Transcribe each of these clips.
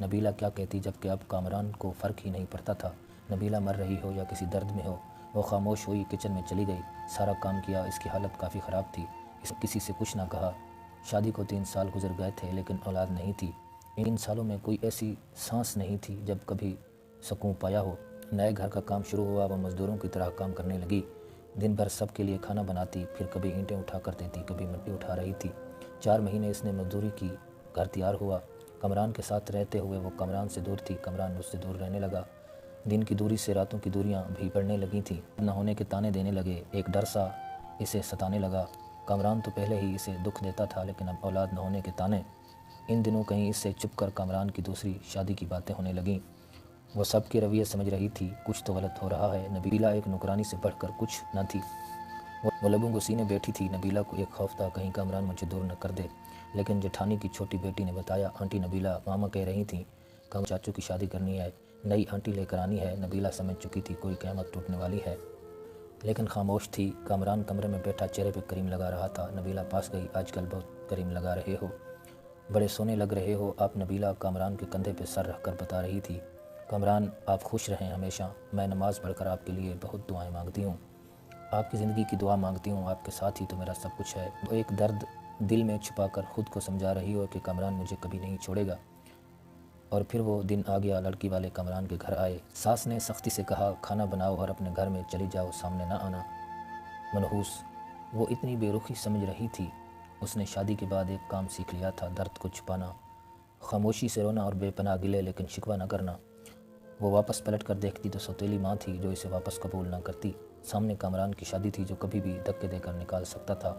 نبیلہ کیا کہتی، جبکہ اب کامران کو فرق ہی نہیں پڑتا تھا نبیلہ مر رہی ہو یا کسی درد میں ہو۔ وہ خاموش ہوئی، کچن میں چلی گئی، سارا کام کیا۔ اس کی حالت کافی خراب تھی، اس نے کسی سے کچھ نہ کہا۔ شادی کو 3 سال گزر گئے تھے لیکن اولاد نہیں تھی۔ ان 3 سالوں میں کوئی ایسی سانس نہیں تھی جب کبھی سکون پایا ہو۔ نئے گھر کا کام شروع ہوا، وہ مزدوروں کی طرح کام کرنے لگی۔ دن بھر سب کے لیے کھانا بناتی، پھر کبھی اینٹیں اٹھا کر دیتی، کبھی مٹی اٹھا رہی تھی۔ 4 مہینے اس نے مزدوری کی، گھر تیار ہوا۔ کامران کے ساتھ رہتے ہوئے وہ کامران سے دور تھی، کامران اس سے دور رہنے لگا۔ دن کی دوری سے راتوں کی دوریاں بھی بڑھنے لگی تھیں۔ نہ ہونے کے تانے دینے لگے، ایک ڈر سا اسے ستانے لگا۔ کامران تو پہلے ہی اسے دکھ دیتا تھا، لیکن اب اولاد نہ ہونے کے تانے۔ ان دنوں کہیں اس سے چھپ کر کامران کی دوسری شادی کی باتیں ہونے لگیں۔ وہ سب کے رویے سمجھ رہی تھی، کچھ تو غلط ہو رہا ہے۔ نبیلہ ایک نوکرانی سے بڑھ کر کچھ نہ تھی۔ وہ لبوں کو سینے بیٹھی تھی۔ نبیلہ کو ایک خوف تھا کہیں کامران مجھے دور نہ کر دے، لیکن جیٹھانی کی چھوٹی بیٹی نے بتایا، آنٹی نبیلہ ماما کہہ رہی تھیں کامران چاچو کی شادی کرنی ہے، نئی آنٹی لے کر آنی ہے۔ نبیلہ سمجھ چکی تھی کوئی قیامت ٹوٹنے والی ہے، لیکن خاموش تھی۔ کامران کمرے میں بیٹھا چہرے پہ کریم لگا رہا تھا۔ نبیلہ پاس گئی، آج کل بہت کریم لگا رہے ہو، بڑے سونے لگ رہے ہو آپ۔ نبیلہ کامران کے کندھے پہ سر رکھ کر بتا رہی تھی، کامران آپ خوش رہیں ہمیشہ، میں نماز پڑھ کر آپ کے لیے بہت دعائیں مانگتی ہوں، آپ کی زندگی کی دعا مانگتی ہوں، آپ کے ساتھ ہی تو میرا سب کچھ ہے۔ وہ ایک درد دل میں چھپا کر خود کو سمجھا رہی ہو کہ کامران مجھے کبھی نہیں چھوڑے گا۔ اور پھر وہ دن آ گیا، لڑکی والے کامران کے گھر آئے۔ ساس نے سختی سے کہا کھانا بناؤ اور اپنے گھر میں چلی جاؤ، سامنے نہ آنا۔ منحوس وہ اتنی بے رخی سمجھ رہی تھی۔ اس نے شادی کے بعد ایک کام سیکھ لیا تھا، درد کو چھپانا، خاموشی سے رونا اور بے پناہ گلے لیکن شکوہ نہ کرنا۔ وہ واپس پلٹ کر دیکھتی تو سوتیلی ماں تھی جو اسے واپس قبول نہ کرتی۔ سامنے کامران کی شادی تھی جو کبھی بھی دھکے دے کر نکال سکتا تھا۔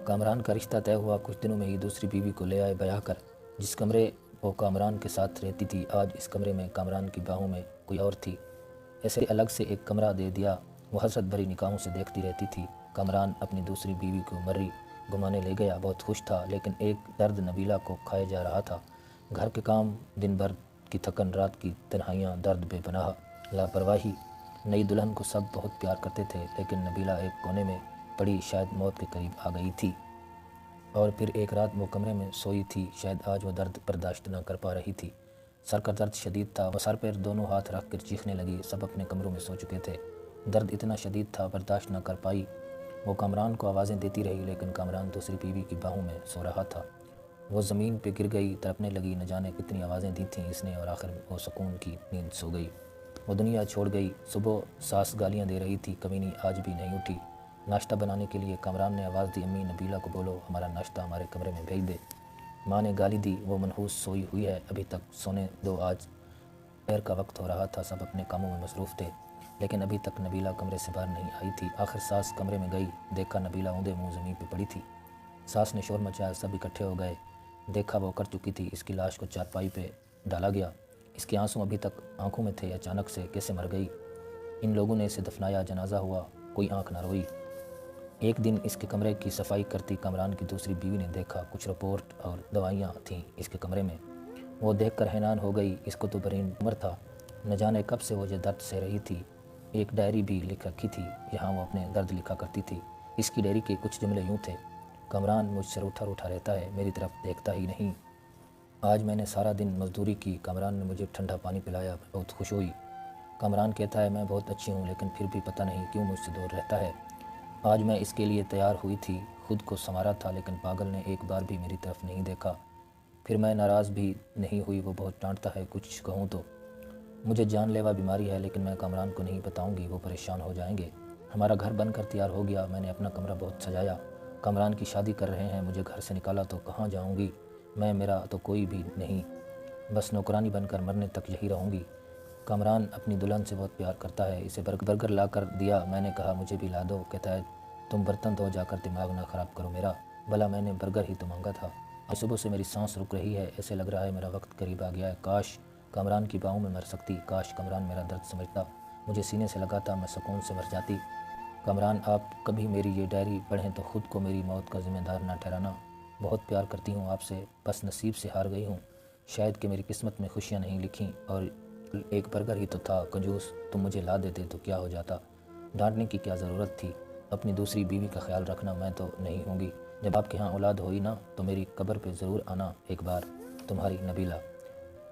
کامران کا رشتہ طے ہوا، کچھ دنوں میں ہی دوسری بیوی کو لے آئے بیاہ کر۔ جس کمرے وہ کامران کے ساتھ رہتی تھی، آج اس کمرے میں کامران کی باہوں میں کوئی اور تھی۔ ایسے الگ سے ایک کمرہ دے دیا۔ وہ حسرت بھری نگاہوں سے دیکھتی رہتی تھی۔ کامران اپنی دوسری بیوی کو مری گمانے لے گیا، بہت خوش تھا، لیکن ایک درد نبیلہ کو کھائے جا رہا تھا۔ گھر کے کام، دن بھر کی تھکن، رات کی تنہائیاں، درد بے پناہ، لاپرواہی۔ نئی دلہن کو سب بہت پیار کرتے تھے، لیکن نبیلہ ایک کونے میں پڑی شاید موت کے قریب آ گئی تھی۔ اور پھر ایک رات وہ کمرے میں سوئی تھی، شاید آج وہ درد برداشت نہ کر پا رہی تھی۔ سر کا درد شدید تھا، وہ سر پر دونوں ہاتھ رکھ کر چیخنے لگی۔ سب اپنے کمروں میں سو چکے تھے، درد اتنا شدید تھا برداشت نہ کر پائی۔ وہ کامران کو آوازیں دیتی رہی، لیکن کامران دوسری بیوی کی باہوں میں سو رہا تھا۔ وہ زمین پہ گر گئی، تڑپنے لگی، نہ جانے کتنی آوازیں دی تھیں اس نے، اور آخر وہ سکون کی نیند سو گئی۔ وہ دنیا چھوڑ گئی۔ صبح ساس گالیاں دے رہی تھی، کمینی آج بھی نہیں اٹھی۔ ناشتہ بنانے کے لیے کامران نے آواز دی، امی نبیلہ کو بولو ہمارا ناشتہ ہمارے کمرے میں بھیج دے۔ ماں نے گالی دی، وہ منحوس سوئی ہوئی ہے، ابھی تک سونے دو، آج دوپہر کا وقت ہو رہا تھا، سب اپنے کاموں میں مصروف تھے، لیکن ابھی تک نبیلہ کمرے سے باہر نہیں آئی تھی۔ آخر ساس کمرے میں گئی، دیکھا نبیلہ اوندے منہ زمین پہ پڑی تھی۔ ساس نے شور مچایا، سب اکٹھے ہو گئے، دیکھا وہ کر چکی تھی۔ اس کی لاش کو چارپائی پہ ڈالا گیا، اس کے آنسوں ابھی تک آنکھوں میں تھے۔ اچانک سے کیسے مر گئی؟ ان لوگوں نے اسے دفنایا، جنازہ ہوا، کوئی آنکھ نہ روئی۔ ایک دن اس کے کمرے کی صفائی کرتی کامران کی دوسری بیوی نے دیکھا، کچھ رپورٹ اور دوائیاں تھیں اس کے کمرے میں۔ وہ دیکھ کر حیران ہو گئی، اس کو تو برین عمر تھا، نہ جانے کب سے وہ یہ درد سہ رہی تھی۔ ایک ڈائری بھی لکھ رکھی تھی، یہاں وہ اپنے درد لکھا کرتی تھی۔ اس کی ڈائری کے کچھ جملے یوں تھے، کامران مجھ سے روٹھا روٹھا رہتا ہے، میری طرف دیکھتا ہی نہیں۔ آج میں نے سارا دن مزدوری کی، کامران نے مجھے ٹھنڈا پانی پلایا، میں بہت خوش ہوئی۔ کامران کہتا ہے میں بہت اچھی ہوں، لیکن پھر بھی پتہ نہیں کیوں مجھ سے دور رہتا ہے۔ آج میں اس کے لیے تیار ہوئی تھی، خود کو سنوارا تھا، لیکن پاگل نے ایک بار بھی میری طرف نہیں دیکھا۔ پھر میں ناراض بھی نہیں ہوئی، وہ بہت ڈانٹتا ہے، کچھ کہوں تو مجھے جان لیوا بیماری ہے، لیکن میں کامران کو نہیں بتاؤں گی، وہ پریشان ہو جائیں گے۔ ہمارا گھر بن کر تیار ہو گیا، میں نے اپنا کمرہ بہت سجایا۔ کامران کی شادی کر رہے ہیں، مجھے گھر سے نکالا تو کہاں جاؤں گی میں، میرا تو کوئی بھی نہیں، بس نوکرانی بن کر مرنے تک یہی رہوں گی۔ کامران اپنی دلہن سے بہت پیار کرتا ہے، اسے برگر لا کر دیا، میں نے کہا مجھے بھی لا دو، کہتا ہے تم برتن دھو جا کر، دماغ نہ خراب کرو میرا، بھلا میں نے برگر ہی تو مانگا تھا۔ آج صبح سے میری سانس رک رہی ہے، ایسے لگ رہا ہے میرا وقت قریب آ گیا ہے، کاش کامران کی باہوں میں مر سکتی، کاش کامران میرا درد سمجھتا، مجھے سینے سے لگاتا، میں سکون سے مر جاتی۔ کامران آپ کبھی میری یہ ڈائری پڑھیں تو خود کو میری موت کا ذمہ دار نہ ٹھہرانا، بہت پیار کرتی ہوں آپ سے، بس نصیب سے ہار گئی ہوں، شاید کہ میری قسمت میں خوشیاں نہیں لکھیں، اور ایک برگر ہی تو تھا، کنجوس، تم مجھے لا دیتے تو کیا ہو جاتا، ڈانٹنے کی کیا ضرورت تھی، اپنی دوسری بیوی کا خیال رکھنا، میں تو نہیں ہوں گی، جب آپ کے ہاں اولاد ہوئی نا تو میری قبر پہ ضرور آنا ایک بار، تمہاری نبیلہ۔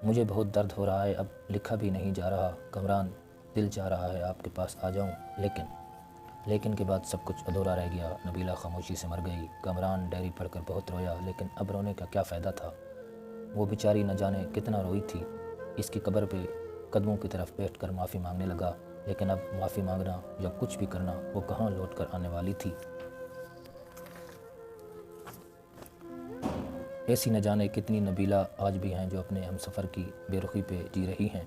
مجھے بہت درد ہو رہا ہے، اب لکھا بھی نہیں جا رہا کامران، دل چاہ رہا ہے آپ کے پاس آ جاؤں، لیکن کے بعد سب کچھ ادھورا رہ گیا۔ نبیلہ خاموشی سے مر گئی۔ کامران ڈائری پڑھ کر بہت رویا، لیکن اب رونے کا کیا فائدہ تھا؟ وہ بیچاری نہ جانے کتنا روئی تھی۔ اس کی قبر پہ قدموں کی طرف بیٹھ کر معافی مانگنے لگا، لیکن اب معافی مانگنا یا کچھ بھی کرنا وہ کہاں لوٹ کر آنے والی تھی۔ ایسی نہ جانے کتنی نبیلہ آج بھی ہیں جو اپنے ہم سفر کی بے رخی پہ جی رہی ہیں،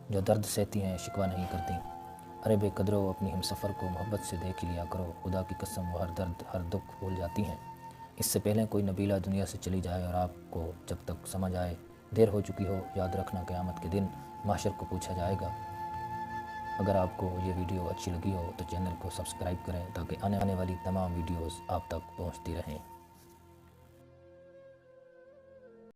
جو درد سہتی ہیں، شکوہ نہیں کرتی۔ ارے بے قدرو، اپنی ہم سفر کو محبت سے دیکھ لیا کرو، خدا کی قسم وہ ہر درد ہر دکھ بھول جاتی ہیں۔ اس سے پہلے کوئی نبیلہ دنیا سے چلی جائے اور آپ کو جب تک سمجھ آئے دیر ہو چکی ہو، یاد رکھنا قیامت کے دن محشر کو پوچھا جائے گا۔ اگر آپ کو یہ ویڈیو اچھی لگی ہو تو چینل کو سبسکرائب کریں تاکہ آنے والی تمام ویڈیوز آپ تک پہنچتی رہیں۔